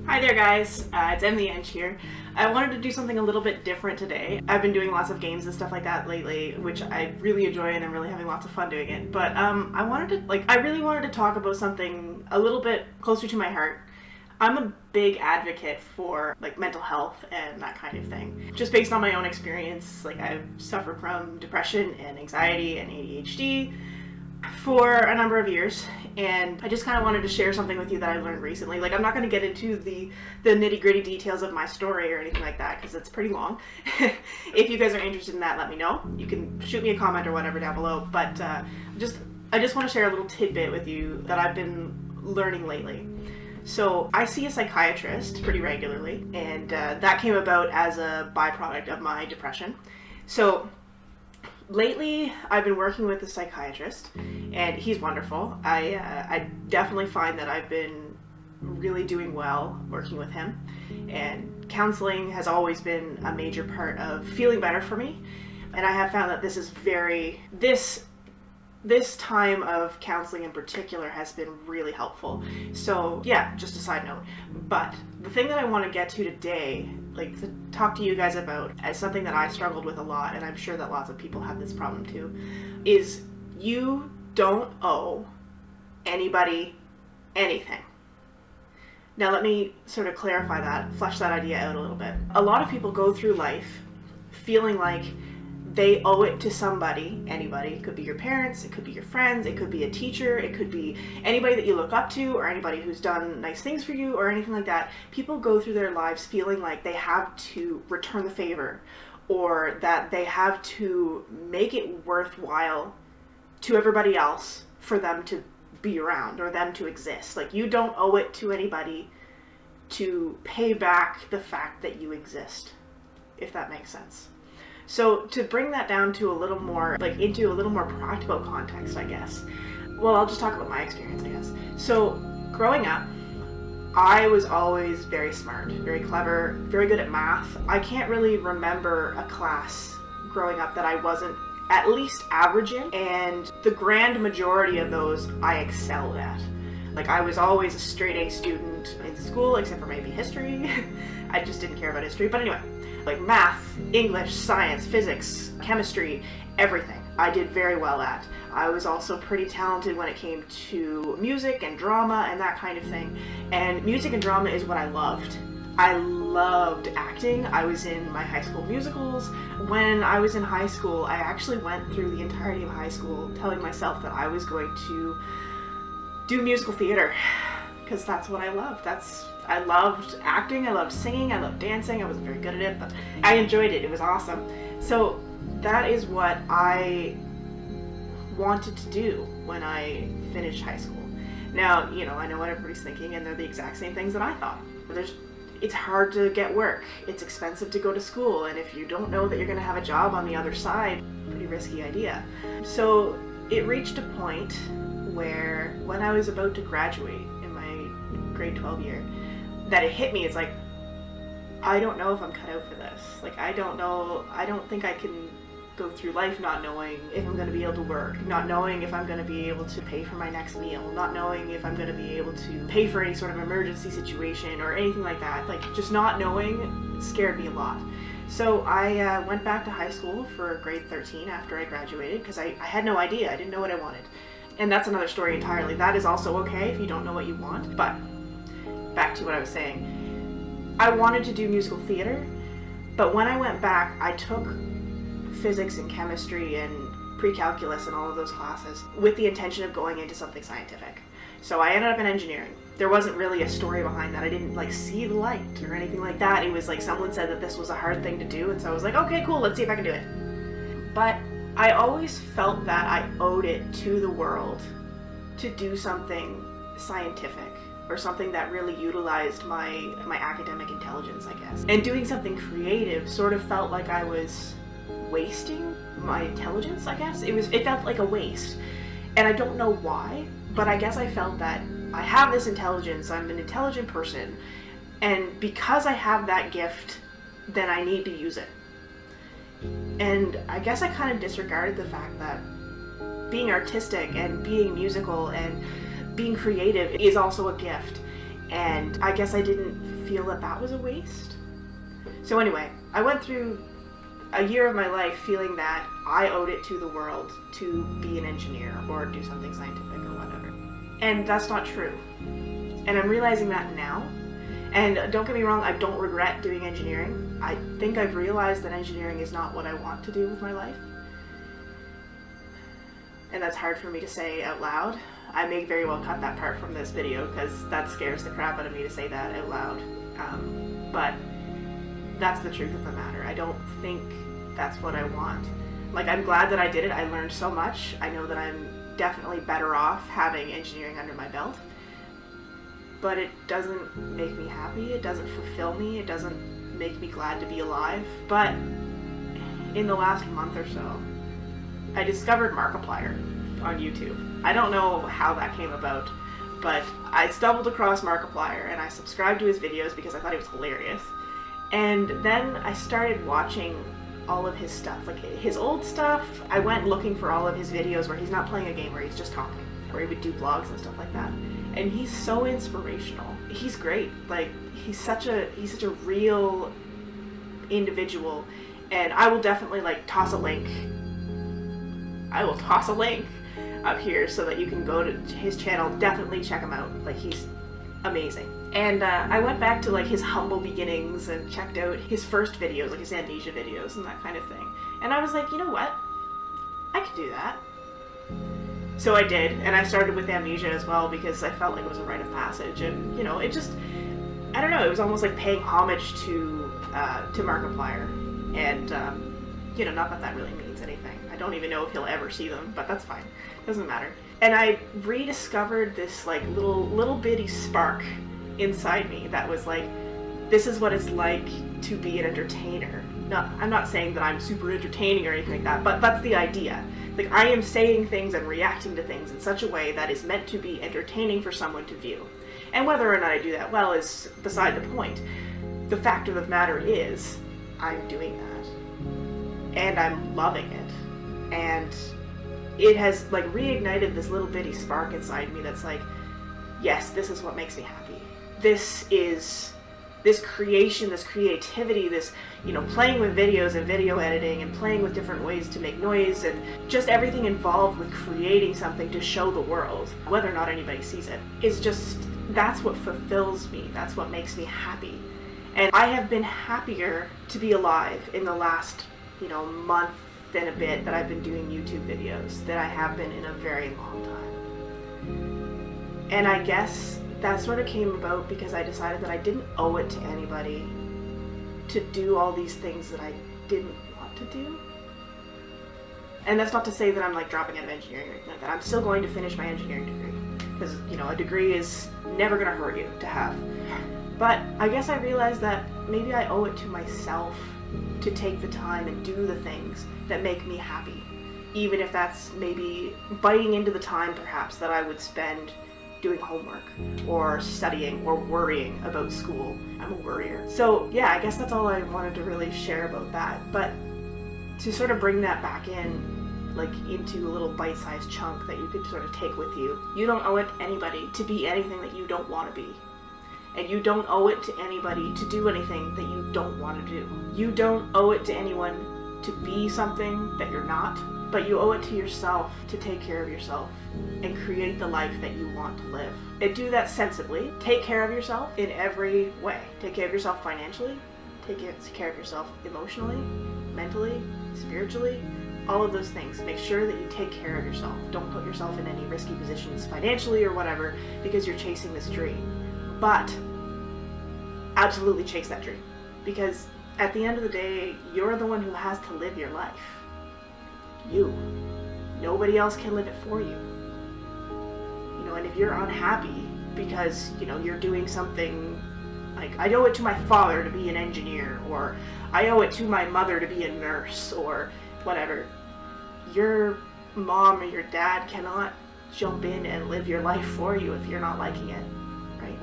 Hi there guys, it's Emily Ench here. I wanted to do something a little bit different today. I've been doing lots of games and stuff like that lately, which I really enjoy and I'm really having lots of fun doing it. But I really wanted to talk about something a little bit closer to my heart. I'm a big advocate for mental health and that kind of thing. Just based on my own experience, I've suffered from depression and anxiety and ADHD for a number of years, and I just kind of wanted to share something with you that I learned recently. I'm not going to get into the nitty-gritty details of my story or anything like that because it's pretty long. If you guys are interested in that, let me know. You can shoot me a comment or whatever down below, but I just want to share a little tidbit with you that I've been learning lately. So I see a psychiatrist pretty regularly, and that came about as a byproduct of my depression. So lately, I've been working with a psychiatrist, and he's wonderful. I definitely find that I've been really doing well working with him, and counseling has always been a major part of feeling better for me. And I have found that this time of counseling in particular has been really helpful. So yeah, just a side note. But the thing that I want to get to today, to talk to you guys about as something that I struggled with a lot, and I'm sure that lots of people have this problem too, is you don't owe anybody anything. Now let me sort of clarify that, flesh that idea out a little bit. A lot of people go through life feeling like they owe it to somebody, anybody. It could be your parents, it could be your friends, it could be a teacher, it could be anybody that you look up to or anybody who's done nice things for you or anything like that. People go through their lives feeling like they have to return the favor, or that they have to make it worthwhile to everybody else for them to be around or them to exist. You don't owe it to anybody to pay back the fact that you exist, if that makes sense. So to bring that down to a little more, into a little more practical context, I guess. Well, I'll just talk about my experience, I guess. So growing up, I was always very smart, very clever, very good at math. I can't really remember a class growing up that I wasn't at least average in, and the grand majority of those I excelled at. I was always a straight A student in school, except for maybe history. I just didn't care about history, but anyway. Math, English, science, physics, chemistry, everything I did very well at. I was also pretty talented when it came to music and drama and that kind of thing. And music and drama is what I loved. I loved acting. I was in my high school musicals. When I was in high school, I actually went through the entirety of high school telling myself that I was going to do musical theater, because that's what I loved. I loved acting, I loved singing, I loved dancing. I wasn't very good at it, but I enjoyed it. It was awesome. So that is what I wanted to do when I finished high school. Now, I know what everybody's thinking, and they're the exact same things that I thought. It's hard to get work. It's expensive to go to school, and if you don't know that you're going to have a job on the other side, pretty risky idea. So it reached a point where when I was about to graduate in my grade 12 year, that it hit me. It's I don't know if I'm cut out for this. I don't know. I don't think I can go through life not knowing if I'm going to be able to work, not knowing if I'm going to be able to pay for my next meal, not knowing if I'm going to be able to pay for any sort of emergency situation or anything like that. Just not knowing scared me a lot. So I went back to high school for grade 13 after I graduated, because I had no idea. I didn't know what I wanted. And that's another story entirely. That is also okay if you don't know what you want. But back to what I was saying. I wanted to do musical theater, but when I went back, I took physics and chemistry and pre-calculus and all of those classes with the intention of going into something scientific. So I ended up in engineering. There wasn't really a story behind that. I didn't see the light or anything like that. It was someone said that this was a hard thing to do, and so I was okay, cool, let's see if I can do it. But I always felt that I owed it to the world to do something scientific, or something that really utilized my academic intelligence, I guess. And doing something creative sort of felt like I was wasting my intelligence, I guess. It felt like a waste. And I don't know why, but I guess I felt that I have this intelligence, I'm an intelligent person, and because I have that gift, then I need to use it. And I guess I kind of disregarded the fact that being artistic and being musical and being creative is also a gift. And I guess I didn't feel that that was a waste. So anyway, I went through a year of my life feeling that I owed it to the world to be an engineer or do something scientific or whatever. And that's not true. And I'm realizing that now. And don't get me wrong, I don't regret doing engineering. I think I've realized that engineering is not what I want to do with my life. And that's hard for me to say out loud. I may very well cut that part from this video because that scares the crap out of me to say that out loud. But that's the truth of the matter. I don't think that's what I want. Like, I'm glad that I did it. I learned so much. I know that I'm definitely better off having engineering under my belt. But it doesn't make me happy. It doesn't fulfill me. It doesn't make me glad to be alive. But in the last month or so, I discovered Markiplier on YouTube. I don't know how that came about, but I stumbled across Markiplier and I subscribed to his videos because I thought he was hilarious. And then I started watching all of his stuff, like his old stuff. I went looking for all of his videos where he's not playing a game, where he's just talking, or he would do vlogs and stuff like that. And he's so inspirational. He's great. Like, he's such a real individual. And I will definitely toss a link. I will toss a link up here so that you can go to his channel. Definitely check him out. Like, he's amazing. And I went back to his humble beginnings and checked out his first videos, like his amnesia videos and that kind of thing. And I was like, you know what? I could do that. So I did, and I started with amnesia as well because I felt like it was a rite of passage. And it just, I don't know, it was almost like paying homage to Markiplier. And not that that really means anything. I don't even know if he'll ever see them, but that's fine. Doesn't matter. And I rediscovered this little bitty spark inside me that was like, this is what it's like to be an entertainer. I'm not saying that I'm super entertaining or anything like that, but that's the idea. Like, I am saying things and reacting to things in such a way that is meant to be entertaining for someone to view. And whether or not I do that well is beside the point. The fact of the matter is, I'm doing that. And I'm loving it. And it has reignited this little bitty spark inside me that's like, yes, this is what makes me happy. This is this creation, this creativity, this, playing with videos and video editing and playing with different ways to make noise and just everything involved with creating something to show the world, whether or not anybody sees it, is just, that's what fulfills me. That's what makes me happy. And I have been happier to be alive in the last, month and a bit that I've been doing YouTube videos than I have been in a very long time. And I guess that sort of came about because I decided that I didn't owe it to anybody to do all these things that I didn't want to do. And that's not to say that I'm dropping out of engineering or anything like that. I'm still going to finish my engineering degree because, a degree is never going to hurt you to have. But I guess I realized that maybe I owe it to myself to take the time and do the things that make me happy. Even if that's maybe biting into the time perhaps that I would spend doing homework or studying or worrying about school. I'm a worrier. So yeah, I guess that's all I wanted to really share about that. But to sort of bring that back in, into a little bite-sized chunk that you could sort of take with you. You don't owe it to anybody to be anything that you don't want to be. And you don't owe it to anybody to do anything that you don't want to do. You don't owe it to anyone to be something that you're not, but you owe it to yourself to take care of yourself and create the life that you want to live. And do that sensibly. Take care of yourself in every way. Take care of yourself financially, take care of yourself emotionally, mentally, spiritually, all of those things. Make sure that you take care of yourself. Don't put yourself in any risky positions financially or whatever because you're chasing this dream. But absolutely chase that dream, because at the end of the day, you're the one who has to live your life. You. Nobody else can live it for you. And if you're unhappy because, you're doing something like, I owe it to my father to be an engineer, or I owe it to my mother to be a nurse, or whatever, your mom or your dad cannot jump in and live your life for you if you're not liking it.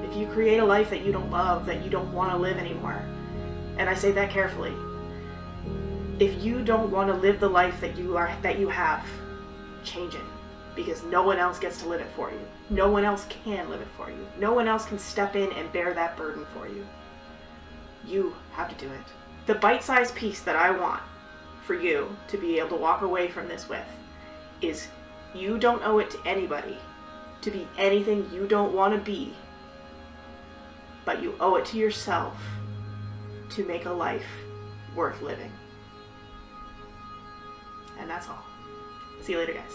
If you create a life that you don't love, that you don't want to live anymore, and I say that carefully, if you don't want to live the life that you have, change it. because no one else gets to live it for you. No one else can live it for you. No one else can step in and bear that burden for you. You have to do it. The bite-sized piece that I want for you to be able to walk away from this with is you don't owe it to anybody to be anything you don't want to be, but you owe it to yourself to make a life worth living. And that's all. See you later, guys.